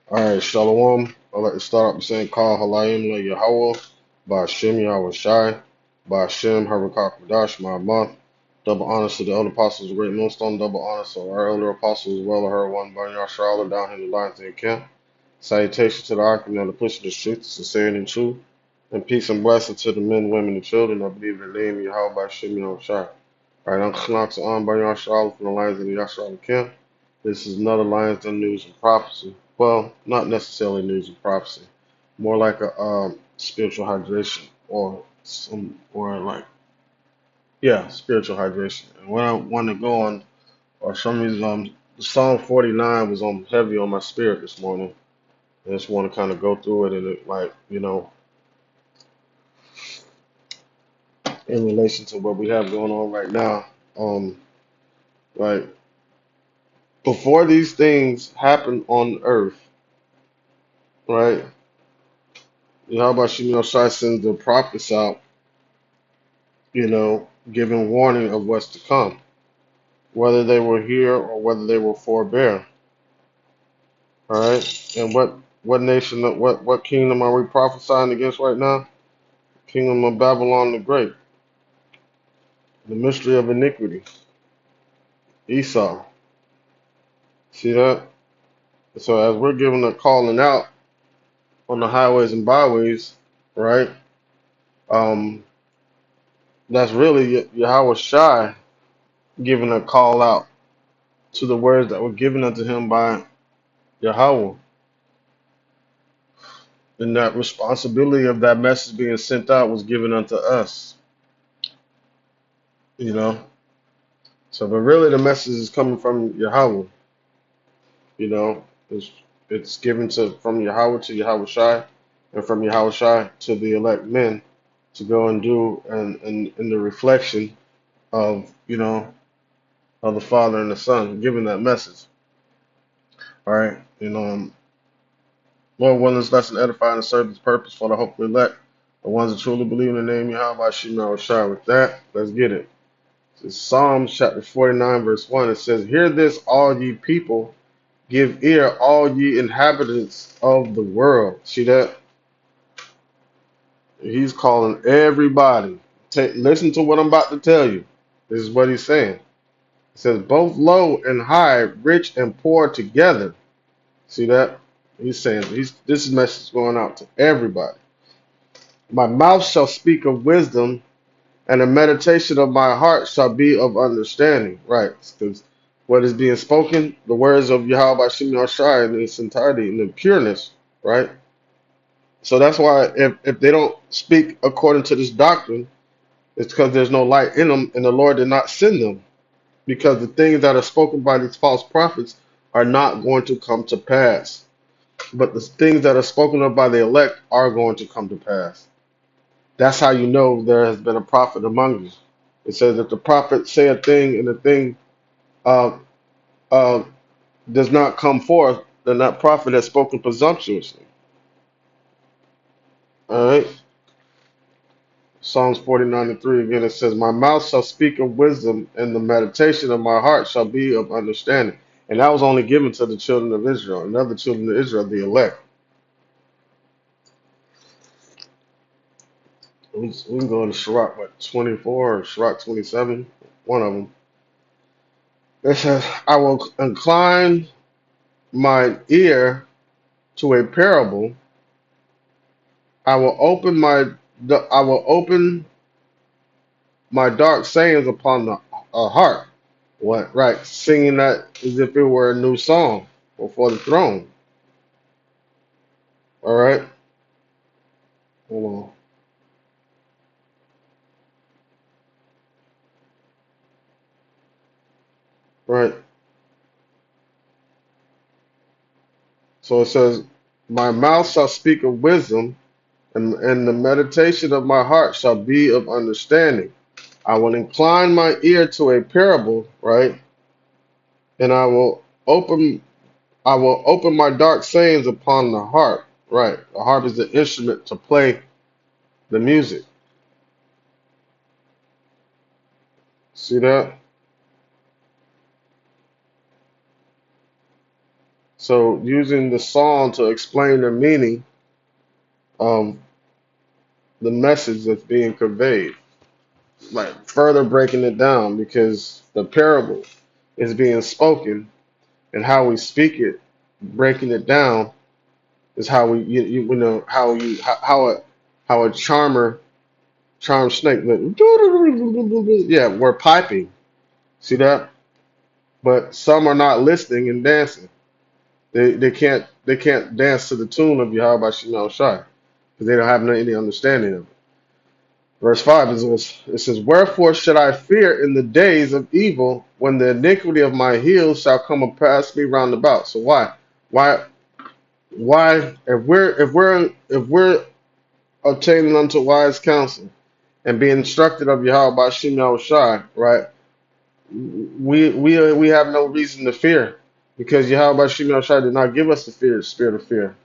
All right, Shalom. I'd like to start off by saying, Call Halayim Le Yahweh, by Hashem Yahweh Shai, by Hashem Harakak Madash, my month. Double honors to the elder apostles of the great millstone, double honors to our elder apostles as well, her one by Yashar, down here in the lines of the camp. Salutations to the Archon, the push of the truth, sincerity and truth, and peace and blessing to the men, women, and children. I believe in the name of Yahweh by Hashem Yahweh Shai. All right, I'm Knocks on by Yashar from the lines of the Yashar camp. This is another Lions Den News and Prophecy. Well, not necessarily news and prophecy, more like a spiritual hydration or spiritual hydration. And what I want to go on, or some reason, Psalm 49 was on heavy on my spirit this morning. I just want to kind of go through it and in relation to what we have going on right now. Um, like before these things happen on earth, right? How about Shai sends the prophets out, giving warning of what's to come, whether they were here or whether they will forbear. All right. And what nation, what kingdom are we prophesying against right now? Kingdom of Babylon the Great, the mystery of iniquity, Esau. See that? So as we're giving a calling out on the highways and byways, right? Um, that's really Yahweh Shai giving a call out to the words that were given unto him by Yahweh. And that responsibility of that message being sent out was given unto us, you know. So, but really, the message is coming from Yahweh, you know. It's given from Yahweh to Yahweh Shai, and from Yahweh Shai to the elect men to go and do and in the reflection of of the Father and the Son, giving that message. All right, Lord willing, this lesson edify and serve its purpose for the hopeful elect, the ones that truly believe in the name Yahweh Shema Shai. With that, let's get it. It's Psalms chapter 49, verse 1. It says, Hear this, all ye people, give ear, all ye inhabitants of the world. See that? He's calling everybody. Listen to what I'm about to tell you. This is what he's saying. It says, Both low and high, rich and poor together. See that? He's saying this message is going out to everybody. My mouth shall speak of wisdom, and the meditation of my heart shall be of understanding. Right. Because what is being spoken, the words of Yahweh by Shimon Shai in its entirety, in the pureness, right? So that's why if they don't speak according to this doctrine, it's because there's no light in them, and the Lord did not send them. Because the things that are spoken by these false prophets are not going to come to pass. But the things that are spoken of by the elect are going to come to pass. That's how you know there has been a prophet among you. It says if the prophet say a thing and the thing uh, uh, does not come forth, then that prophet has spoken presumptuously. All right. Psalms 49 and 3 again, it says, My mouth shall speak of wisdom, and the meditation of my heart shall be of understanding. And that was only given to the children of Israel, and other children of Israel, the elect. We can go into Sirach, 24 or Sirach 27, one of them. It says, I will incline my ear to a parable. I will open my dark sayings upon the heart. What right? Singing that as if it were a new song before the throne. All right. Hold on. Right. So it says, My mouth shall speak of wisdom, and the meditation of my heart shall be of understanding. I will incline my ear to a parable, right? And I will open my dark sayings upon the harp. Right. The harp is the instrument to play the music. See that? So using the song to explain the meaning of the message that's being conveyed, like further breaking it down because the parable is being spoken and how we speak it, breaking it down is how you know how a charmer charm snake went yeah, we're piping. See that? But some are not listening and dancing. They can't dance to the tune of Yahweh Shema Shai because they don't have any understanding of it. Verse 5 it says, wherefore should I fear in the days of evil when the iniquity of my heels shall come and pass me round about? So why why if we're attaining unto wise counsel and being instructed of Yahweh by Shem Shai, right? We have no reason to fear because Yahweh by Shem Shai did not give us the spirit of fear.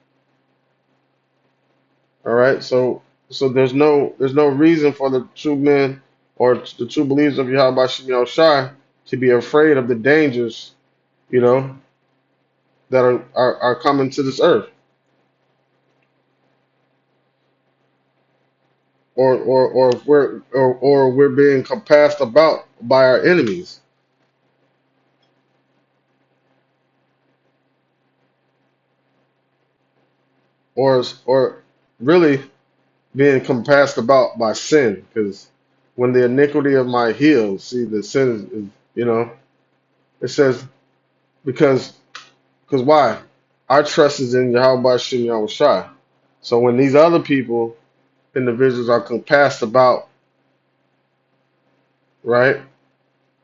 All right, so there's no reason for the true men or the true believers of Yahweh by Shem Shai to be afraid of the dangers, you know, that are coming to this earth, or if we're being compassed about by our enemies, or really being compassed about by sin, because when the iniquity of my heels, see the sin is it says because why? Our trust is in Yahweh Shem Yahweh Shai. So when these other people, individuals are compassed about, right?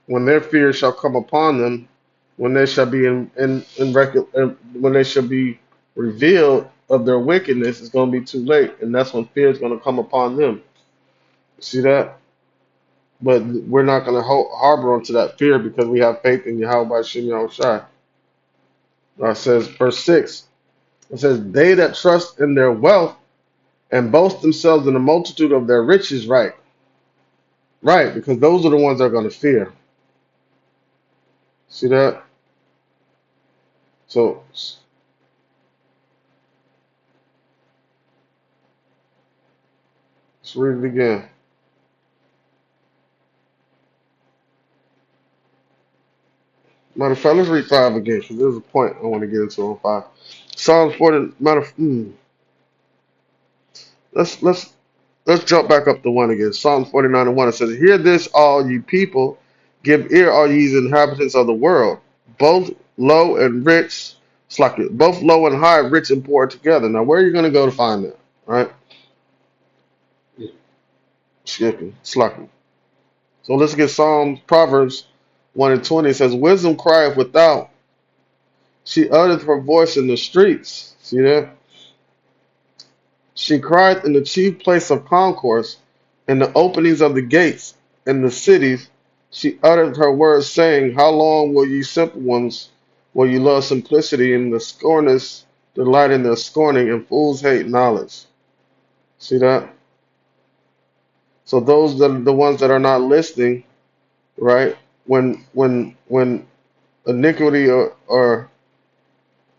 When their fear shall come upon them, when they shall be when they shall be revealed of their wickedness, it's going to be too late, and that's when fear is going to come upon them. See that? But we're not going to harbor onto that fear because we have faith in Yahweh Shem Yahweh Shai. It says, verse 6, it says, they that trust in their wealth and boast themselves in the multitude of their riches, right? Right, because those are the ones that are going to fear. See that? So let's read it again. Matter of fact, let's read 5 again because there's a point I want to get into on 5. Psalms 40. Let's let's jump back up to 1 again. Psalms 49:1. It says, hear this, all you people. Give ear, all ye inhabitants of the world. Both low and rich. Slack it. Both low and high, rich and poor together. Now, where are you going to go to find that? Right? Skipping. Slacking. So let's get Psalms, Proverbs 1:20. It says, wisdom crieth without. She uttereth her voice in the streets. See that? She crieth in the chief place of concourse, in the openings of the gates, in the cities. She uttered her words, saying, how long will ye simple ones, will you love simplicity, and the scorners delight in their scorning, and fools hate knowledge? See that? So those that are the ones that are not listening, right? When iniquity or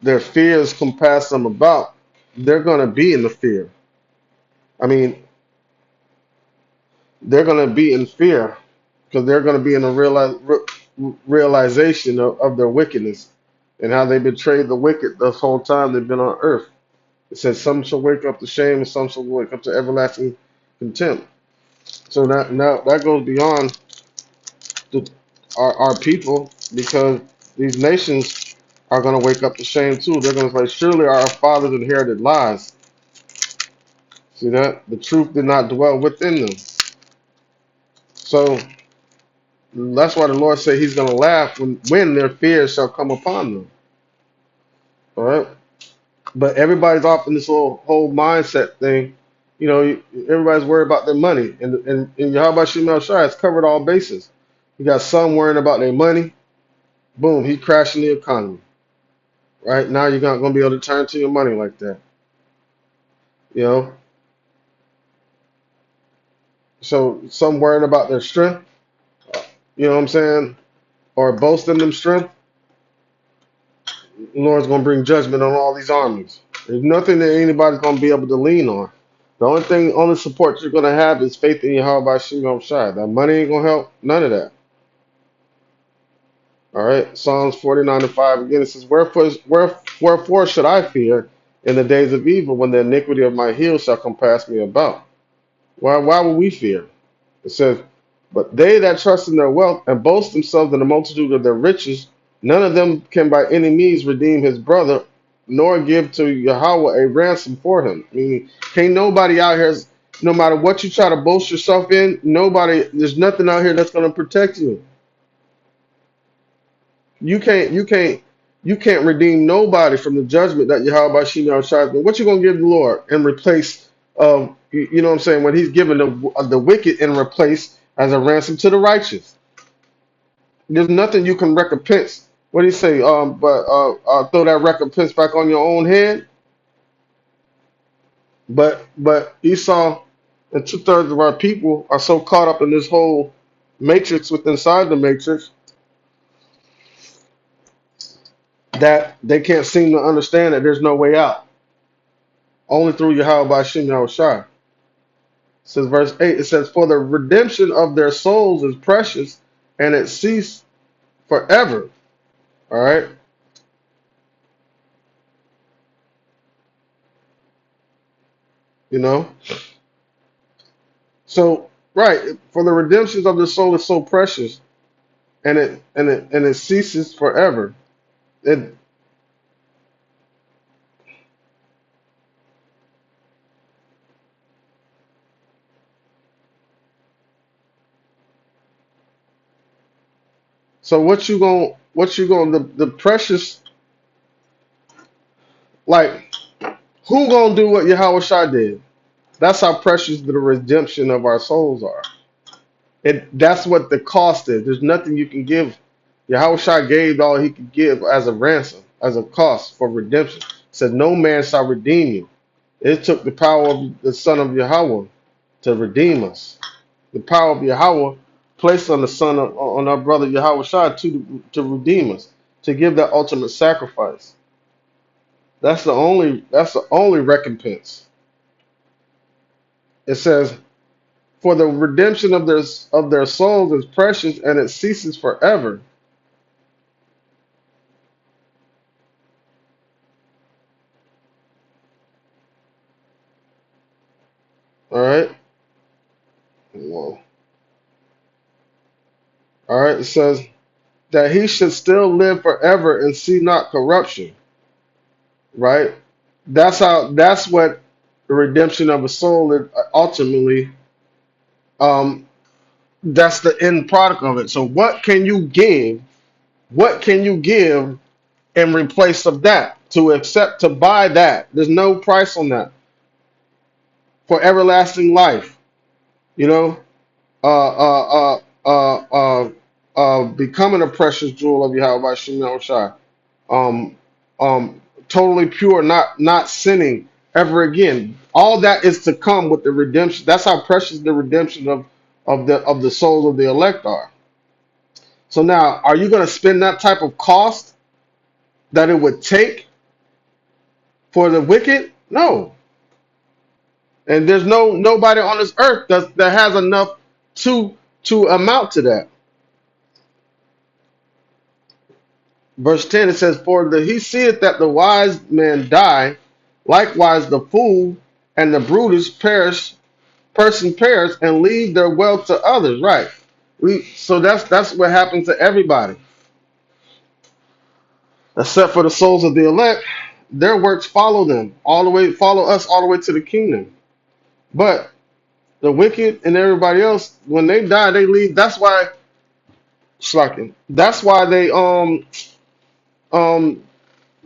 their fears compass them about, they're gonna be in the fear. I mean, they're going to be in fear because they're going to be in a realization of their wickedness and how they betrayed the wicked the whole time they've been on earth. It says, some shall wake up to shame and some shall wake up to everlasting contempt. So now that goes beyond the, our people because these nations are going to wake up to shame too. They're going to say, surely our fathers inherited lies. See that? The truth did not dwell within them. So that's why the Lord said he's going to laugh when their fears shall come upon them. All right. But everybody's off in this whole mindset thing. You know, everybody's worried about their money. And Yahweh Shemel Shai has covered all bases. You got some worrying about their money. Boom, he's crashing the economy. Right now, you're not going to be able to turn to your money like that. You know, so some worrying about their strength. You know what I'm saying? Or boasting them strength. The Lord's going to bring judgment on all these armies. There's nothing that anybody's going to be able to lean on. The only support you're going to have is faith in Yahweh by Shem Shai. That money ain't going to help. None of that. All right. Psalms 49 and 5 again. It says, wherefore should I fear in the days of evil when the iniquity of my heel shall compass me about? Why would we fear? It says, but they that trust in their wealth and boast themselves in the multitude of their riches, none of them can by any means redeem his brother, nor give to Yahweh a ransom for him. Meaning, can't nobody out here, no matter what you try to boast yourself in, there's nothing out here that's going to protect you. You can't redeem nobody from the judgment that Yahweh Shimon Shai. What you gonna give the Lord and replace? You know what I'm saying? When He's given the wicked and replace as a ransom to the righteous, there's nothing you can recompense. What do you say? But throw that recompense back on your own head. But Esau and 2/3 of our people are so caught up in this whole matrix within inside the matrix that they can't seem to understand that there's no way out. Only through Yahweh by Shem Yahushua. It says verse 8, it says, for the redemption of their souls is precious, and it cease forever. All right. You know? So, right, for the redemption of the soul is so precious, and it ceases forever. It so the precious, like, who gonna do what Yahweh Shai did? That's how precious the redemption of our souls are. That's what the cost is. There's nothing you can give. Yahweh Shai gave all he could give as a ransom, as a cost for redemption. Said no man shall redeem you. It took the power of the Son of Yahweh to redeem us. The power of Yahweh placed on the on our brother Yahweh Shai to redeem us, to give that ultimate sacrifice. That's the only recompense. It says, for the redemption of their souls is precious, and it ceases forever. All right. Whoa. All right. It says that he should still live forever and see not corruption. Right. That's what the redemption of a soul is ultimately. Um, that's the end product of it. So what can you give? What can you give in replace of that to buy that? There's no price on that for everlasting life. You know, becoming a precious jewel of Yahweh by Shem Shai. Um, totally pure, not sinning ever again. All that is to come with the redemption. That's how precious the redemption of the souls of the elect are. So now, are you going to spend that type of cost that it would take for the wicked? No. And there's nobody on this earth that has enough to amount to that. Verse 10, it says, he seeth that the wise man die, likewise the fool and the Brutus person perish and leave their wealth to others. Right. So that's what happens to everybody. Except for the souls of the elect, their works follow them follow us all the way to the kingdom. But the wicked and everybody else, when they die, they leave. That's why um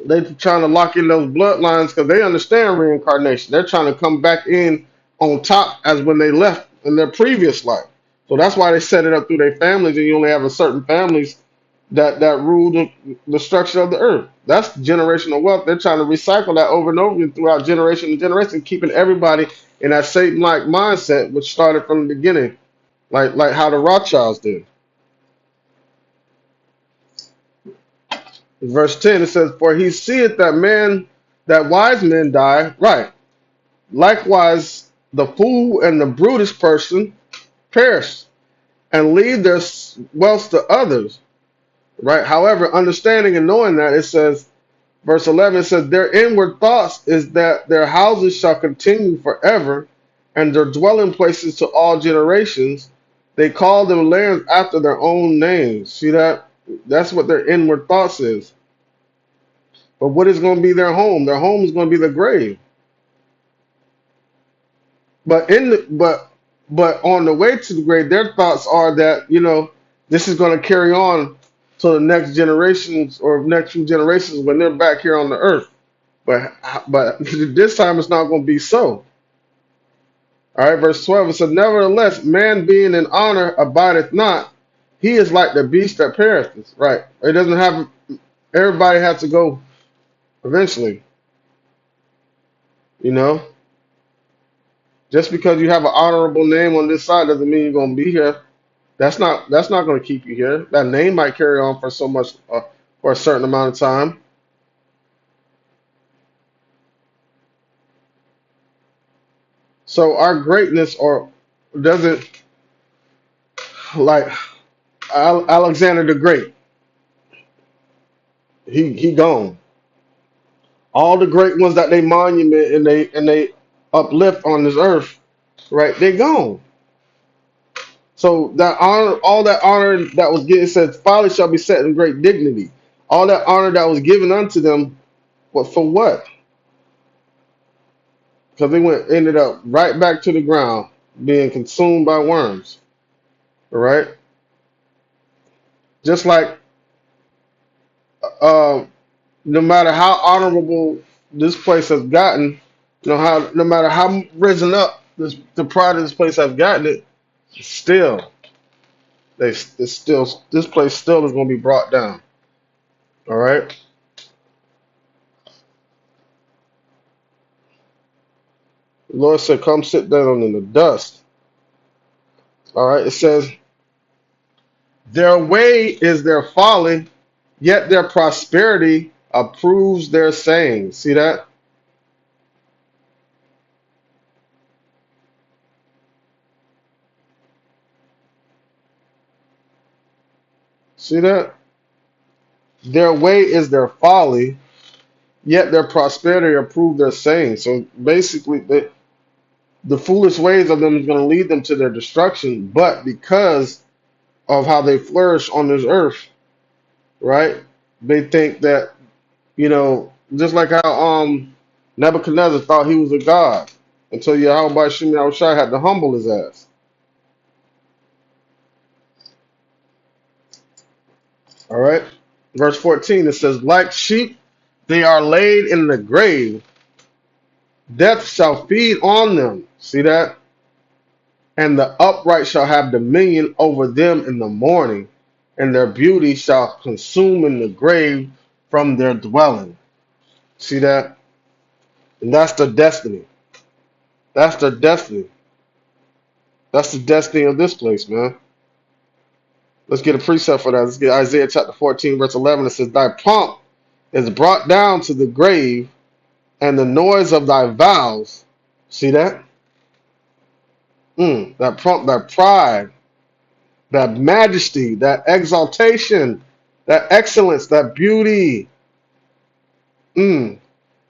they trying to lock in those bloodlines because they understand reincarnation. They're trying to come back in on top as when they left in their previous life. So that's why they set it up through their families, and you only have a certain families that rule the structure of the earth. That's generational wealth. They're trying to recycle that over and over again throughout generation and generation, keeping everybody in that Satan-like mindset, which started from the beginning, like how the Rothschilds did. Verse 10, it says, "For he seeth that wise men die, right. Likewise, the fool and the brutish person perish, and leave their wealth to others." Right. However, understanding and knowing that, it says, verse 11, it says, "Their inward thoughts is that their houses shall continue forever, and their dwelling places to all generations. They call them lands after their own names." See that? That's what their inward thoughts is. But what is going to be their home? Their home is going to be the grave. But on the way to the grave, their thoughts are that, this is going to carry on to the next generations or next few generations when they're back here on the earth. But this time it's not going to be so. All right, verse 12, it says, "Nevertheless, man being in honor abideth not. He is like the beast that perisheth." Right. It doesn't have, everybody has to go eventually. You know, just because you have an honorable name on this side doesn't mean you're going to be here. That's not going to keep you here. That name might carry on for so much, for a certain amount of time. So our greatness or doesn't, like Alexander the Great. He gone. All the great ones that they monument and they uplift on this earth, right? They gone. So that honor, all that honor that was given, said, "Folly shall be set in great dignity." All that honor that was given unto them, but for what? Because they ended up right back to the ground, being consumed by worms. All right, just like uh, no matter how honorable this place has gotten, no matter how risen up the pride of this place has gotten it, still this place still is going to be brought down. All right. The Lord said, "Come sit down in the dust." All right. It says, "Their way is their folly, yet their prosperity approves their saying." See that? See that? Their way is their folly, yet their prosperity approve their saying. So basically, the foolish ways of them is going to lead them to their destruction. But because of how they flourish on this earth, right? They think that, just like how Nebuchadnezzar thought he was a god until Yahweh Shimei Shai had to humble his ass. All right. Verse 14, it says, "Like sheep, they are laid in the grave. Death shall feed on them." See that? "And the upright shall have dominion over them in the morning, and their beauty shall consume in the grave from their dwelling." See that? And that's their destiny. That's their destiny. That's the destiny of this place, man. Let's get a precept for that. Let's get Isaiah chapter 14, verse 11. It says, "Thy pomp is brought down to the grave, and the noise of thy vows." See that? That pomp, that pride, that majesty, that exaltation, that excellence, that beauty, mm,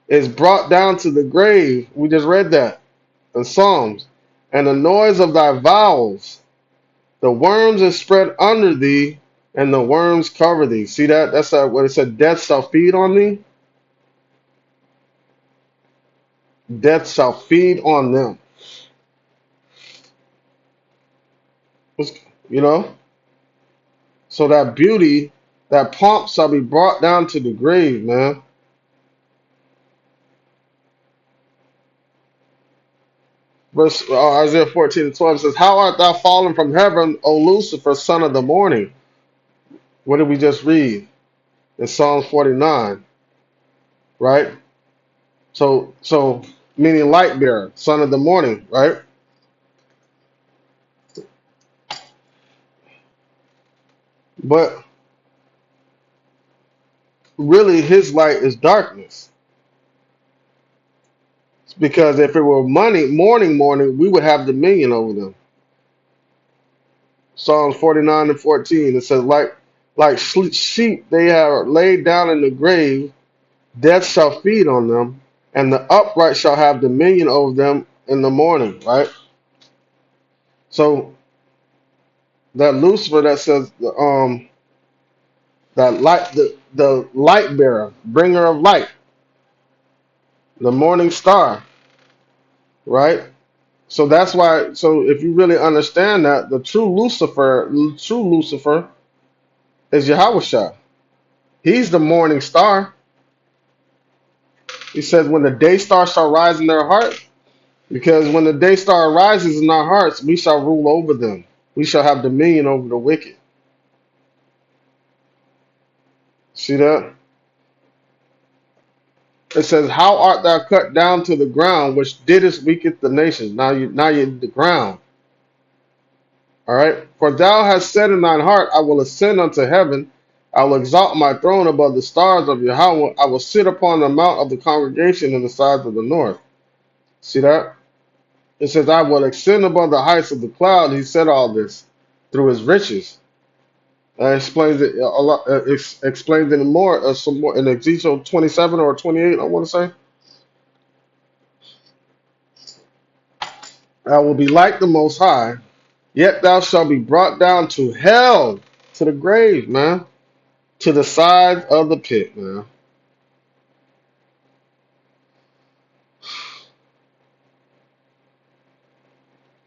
is brought down to the grave. We just read that in Psalms. "And the noise of thy vows, the worms is spread under thee, and the worms cover thee." See that? That's what it said. Death shall feed on thee. Death shall feed on them. You know? So that beauty, that pomp shall be brought down to the grave, man. Verse Isaiah 14 and 12 says, "How art thou fallen from heaven, O Lucifer, son of the morning?" What did we just read in Psalm 49? Right? So meaning light bearer, son of the morning, right? But really his light is darkness. Because if it were morning, we would have dominion over them. Psalms 49 and 14. It says, like sheep they are laid down in the grave, death shall feed on them, and the upright shall have dominion over them in the morning. Right? So that Lucifer that says that light the light bearer, bringer of light, the morning star, right? So that's why. So if you really understand that, the true Lucifer is Yahweh. He's the morning star. He says, when the day star shall rise in their heart, because when the day star rises in our hearts, we shall rule over them. We shall have dominion over the wicked. See that? It says, how art thou cut down to the ground, which didst weaken the nations? Now you're the ground. All right. For thou hast said in thine heart, I will ascend unto heaven. I will exalt my throne above the stars of Yahweh. I will sit upon the mount of the congregation in the sides of the north. See that? It says, I will ascend above the heights of the cloud. He said all this through his riches. Explains it a lot. Explains it more, some more in Ezekiel 27 or 28. I want to say, I will be like the Most High. Yet thou shalt be brought down to hell, to the grave, man, to the sides of the pit, man.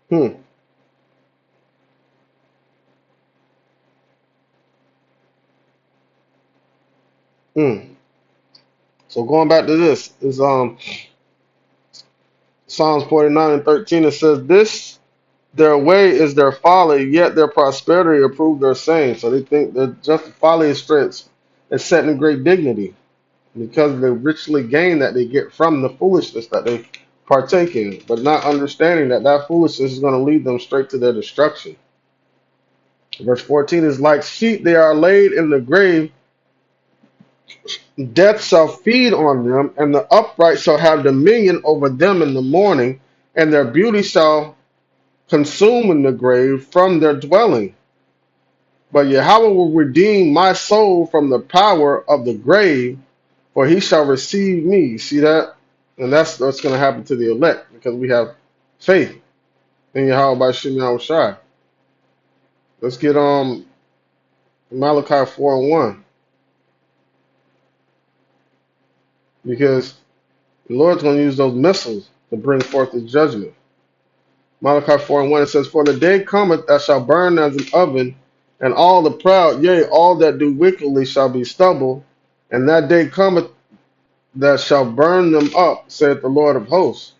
Hmm. Hmm. So going back to this is Psalms 49 and 13. It says, "This their way is their folly, yet their prosperity approve their saying." So they think that just folly is strength is set in great dignity because of the richly gain that they get from the foolishness that they partake in, but not understanding that that foolishness is going to lead them straight to their destruction. Verse 14 is, like sheep they are laid in the grave, death shall feed on them, and the upright shall have dominion over them in the morning, and their beauty shall consume in the grave from their dwelling. But Yahweh will redeem my soul from the power of the grave, for he shall receive me. See that? And that's what's going to happen to the elect because we have faith in Yahweh by Shem Shai. Let's get Malachi 4 and 1 because the Lord's going to use those missiles to bring forth his judgment. Malachi 4 and 1, it says, for the day cometh that shall burn as an oven, and all the proud, yea, all that do wickedly shall be stubble, and that day cometh that shall burn them up, saith the Lord of hosts.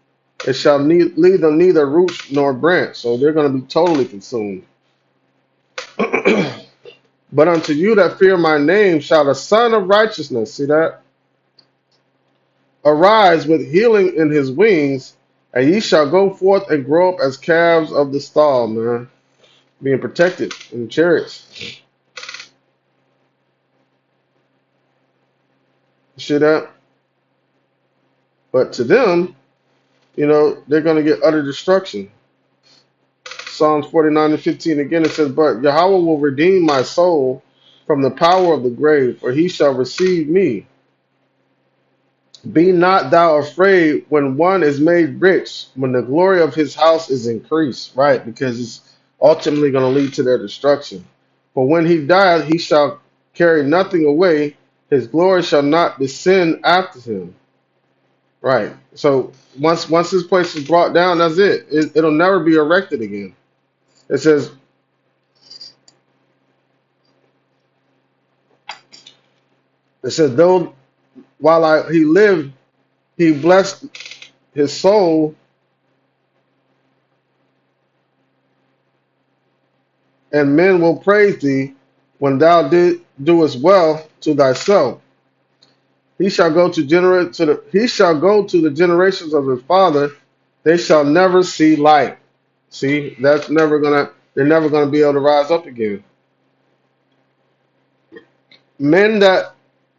It shall leave them neither root nor branch. So they're going to be totally consumed. But unto you that fear my name shall the Son of Righteousness, see that? Arise with healing in his wings, and ye shall go forth and grow up as calves of the stall, man. Being protected in the chariots. You see that? But to them, they're going to get utter destruction. Psalms 49 and 15 again, it says, but Yahweh will redeem my soul from the power of the grave, for he shall receive me. Be not thou afraid when one is made rich, when the glory of his house is increased, right? Because it's ultimately going to lead to their destruction. For when he died, he shall carry nothing away. His glory shall not descend after him. Right. So once this place is brought down, that's it. It'll never be erected again. It says, though while he lived, he blessed his soul, and men will praise thee when thou doest well to thyself. He shall go to the generations of his father. They shall never see light. See, they're never gonna be able to rise up again. Men that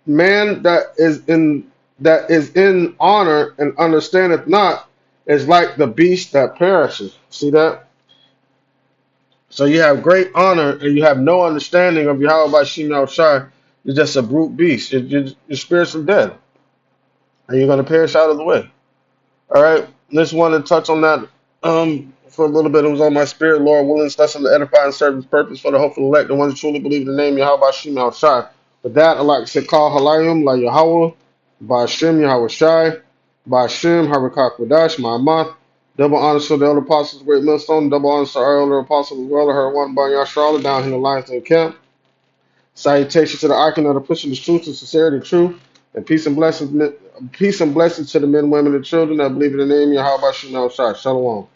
man that is in honor and understandeth not is like the beast that perishes. See that? So you have great honor and you have no understanding of Yahweh Shimei Shai. You're just a brute beast. Your spirits are dead, and you're going to perish out of the way. All right. Just wanted to touch on that for a little bit. It was on my spirit, Lord willing, lesson to edify and serve His purpose for the hopeful elect, the ones who truly believe in the name Yahweh Shimei Shai. With that, I like to say, call Halayim La Yahweh, Ba'Shem Yahweh Shai, Ba'Shem Harakak Wadash, Ma'amath. Double honors to the elder apostles, great millstone. Double honors to our elder apostles as well. Her one by Yasharala down here in the Lions Den camp. Salutations to the icon of the pushing the truth and sincerity and truth. And peace and blessings to the men, women, and children that believe in the name of Yahweh Shai. Shalom.